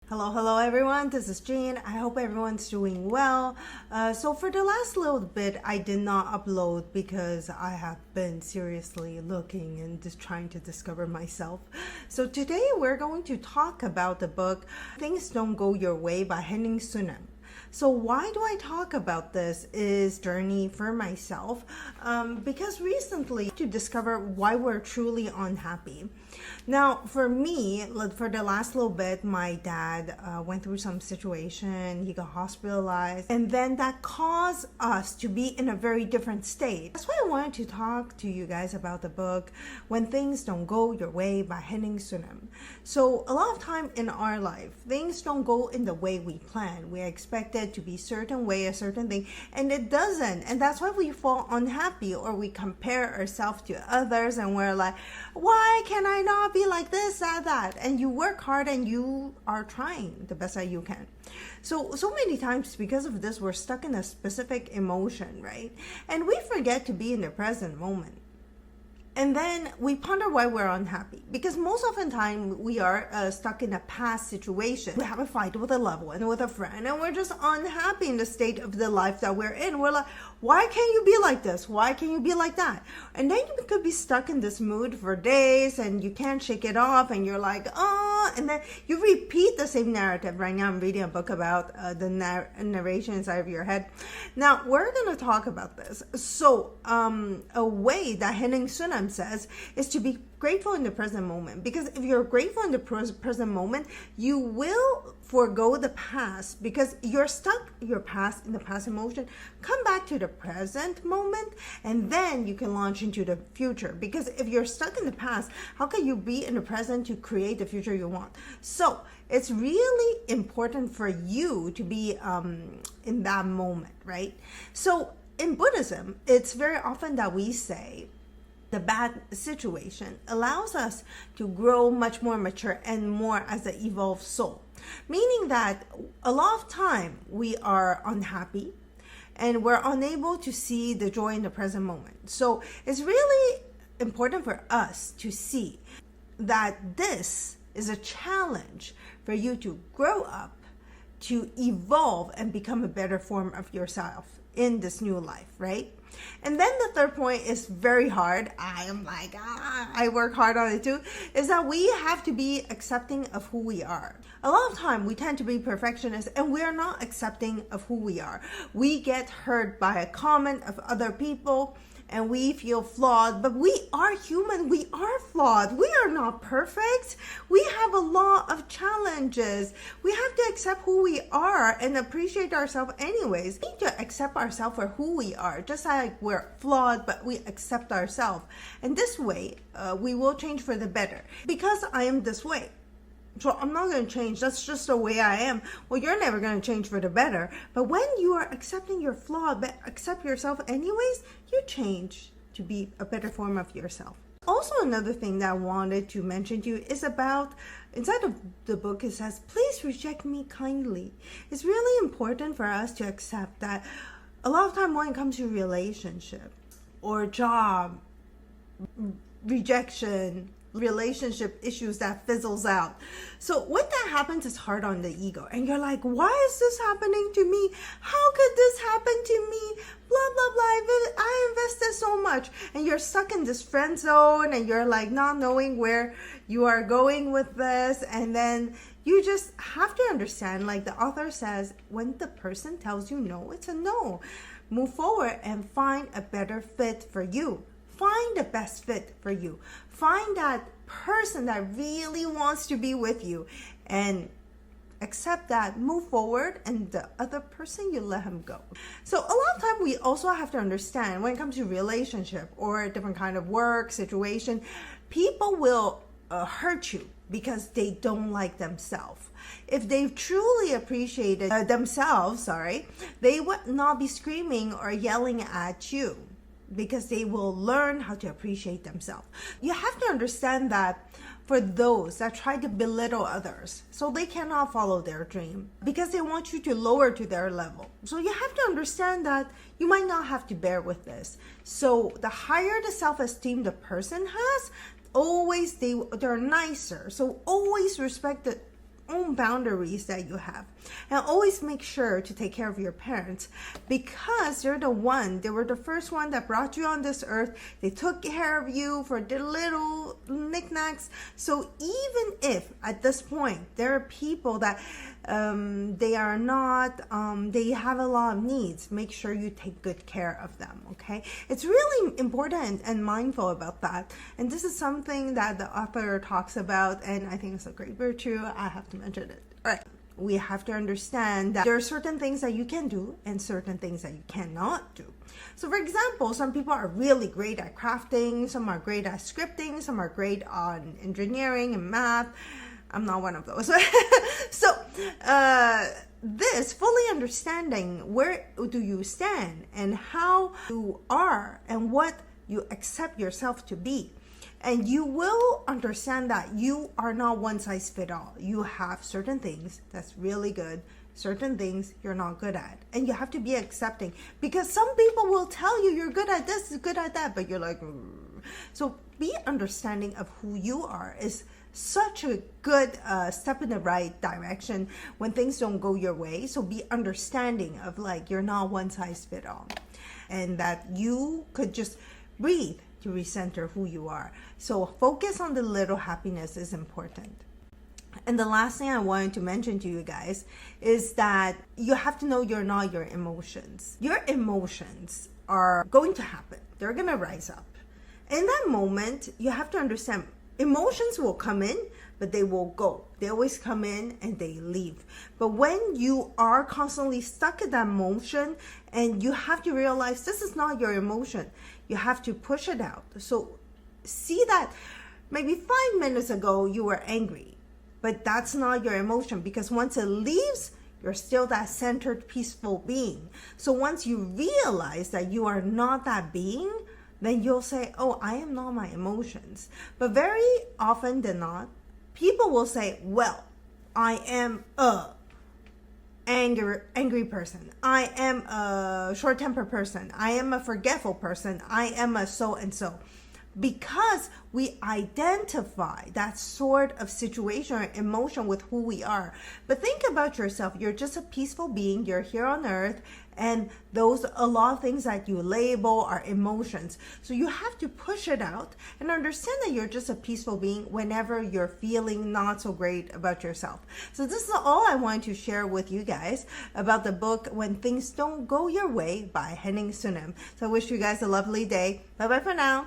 Hello everyone, this is Jane. I hope everyone's doing well. So for the last little bit, I did not upload because I have been seriously looking and just trying to discover myself. So today we're going to talk about the book Things Don't Go Your Way by Haemin Sunim. So why do I talk about this is journey for myself because recently to discover why we're truly unhappy. Now for me, for the last little bit, my dad went through some situation, he got hospitalized, and then that caused us to be in a very different state. That's why I wanted to talk to you guys about the book When Things Don't Go Your Way by Haemin Sunim. So a lot of time in our life, things don't go in the way we plan. We expect it to be a certain way, a certain thing, and it doesn't. And that's why we fall unhappy, or we compare ourselves to others and we're like, why can I not be like this, that? And you work hard and you are trying the best that you can. So many times because of this, we're stuck in a specific emotion, right? And we forget to be in the present moment. And then we ponder why we're unhappy. Because most often time we are stuck in a past situation. We have a fight with a loved one, with a friend, and we're just unhappy in the state of the life that we're in. We're like, why can't you be like this? Why can't you be like that? And then you could be stuck in this mood for days and you can't shake it off, and you're like, oh, and then you repeat the same narrative. Right now I'm reading a book about the narration inside of your head. Now we're going to talk about this. So a way that Haemin Sunim says is to be grateful in the present moment, because if you're grateful in the present moment, you will forego the past, because you're stuck in the past emotion. Come back to the present moment, and then you can launch into the future. Because if you're stuck in the past, how can you be in the present to create the future you want? So it's really important for you to be in that moment, right? So in Buddhism, it's very often that we say the bad situation allows us to grow much more mature and more as an evolved soul. Meaning that a lot of time we are unhappy and we're unable to see the joy in the present moment. So it's really important for us to see that this is a challenge for you to grow up, to evolve and become a better form of yourself in this new life, right? And then the third point is very hard. I work hard on it too, is that we have to be accepting of who we are. A lot of time we tend to be perfectionists and we are not accepting of who we are. We get hurt by a comment of other people and we feel flawed, but we are human. We are flawed. We are not perfect. We have a lot of challenges. We have to accept who we are and appreciate ourselves anyways. We need to accept ourselves for who we are, just like we're flawed, but we accept ourselves. And this way, we will change for the better. Because I am this way, so I'm not going to change. That's just the way I am. Well, you're never going to change for the better. But when you are accepting your flaw, but accept yourself anyways, you change to be a better form of yourself. Also, another thing that I wanted to mention to you is about, inside of the book, it says, please reject me kindly. It's really important for us to accept that a lot of time when it comes to relationship or job, rejection, relationship issues that fizzles out. So when that happens, it's hard on the ego. And you're like, why is this happening to me? How could this happen to me? Blah, blah, blah. I invested so much. And you're stuck in this friend zone and you're like not knowing where you are going with this. And then you just have to understand, like the author says, when the person tells you no, it's a no. Move forward and find a better fit for you. Find the best fit for you. Find that person that really wants to be with you and accept that, move forward, and the other person, you let him go. So a lot of time we also have to understand when it comes to relationship or a different kind of work situation, people will hurt you because they don't like themselves. If they truly appreciated themselves, they would not be screaming or yelling at you, because they will learn how to appreciate themselves. You have to understand that for those that try to belittle others, so they cannot follow their dream because they want you to lower to their level. So you have to understand that you might not have to bear with this. So the higher the self-esteem the person has, always they're nicer. So always respect own boundaries that you have. And always make sure to take care of your parents, because they were the first one that brought you on this earth. They took care of you for the little knickknacks. So even if at this point there are people that they are not, they have a lot of needs, make sure you take good care of them, okay? It's really important and mindful about that. And this is something that the author talks about, and I think it's a great virtue. I have to mention it. All right. We have to understand that there are certain things that you can do and certain things that you cannot do. So for example, some people are really great at crafting, some are great at scripting, some are great on engineering and math. I'm not one of those. So this fully understanding where do you stand and how you are and what you accept yourself to be. And you will understand that you are not one size fit all. You have certain things that's really good, certain things you're not good at. And you have to be accepting, because some people will tell you you're good at this, good at that, but you're like, So be understanding of who you are is such a good step in the right direction when things don't go your way. So be understanding of like, you're not one size fit all, and that you could just breathe to recenter who you are. So focus on the little happiness is important. And the last thing I wanted to mention to you guys is that you have to know you're not your emotions. Your emotions are going to happen. They're going to rise up. In that moment, you have to understand emotions will come in, but they will go. They always come in and they leave. But when you are constantly stuck in that emotion, and you have to realize this is not your emotion, you have to push it out. So see that maybe 5 minutes ago you were angry, but that's not your emotion, because once it leaves, you're still that centered, peaceful being. So once you realize that you are not that being, then you'll say, oh, I am not my emotions. But very often than not, people will say, well, I am a angry person. I am a short-tempered person. I am a forgetful person. I am a so-and-so. Because we identify that sort of situation or emotion with who we are. But think about yourself. You're just a peaceful being. You're here on earth. And a lot of things that you label are emotions. So you have to push it out and understand that you're just a peaceful being whenever you're feeling not so great about yourself. So this is all I wanted to share with you guys about the book When Things Don't Go Your Way by Haemin Sunim. So I wish you guys a lovely day. Bye-bye for now.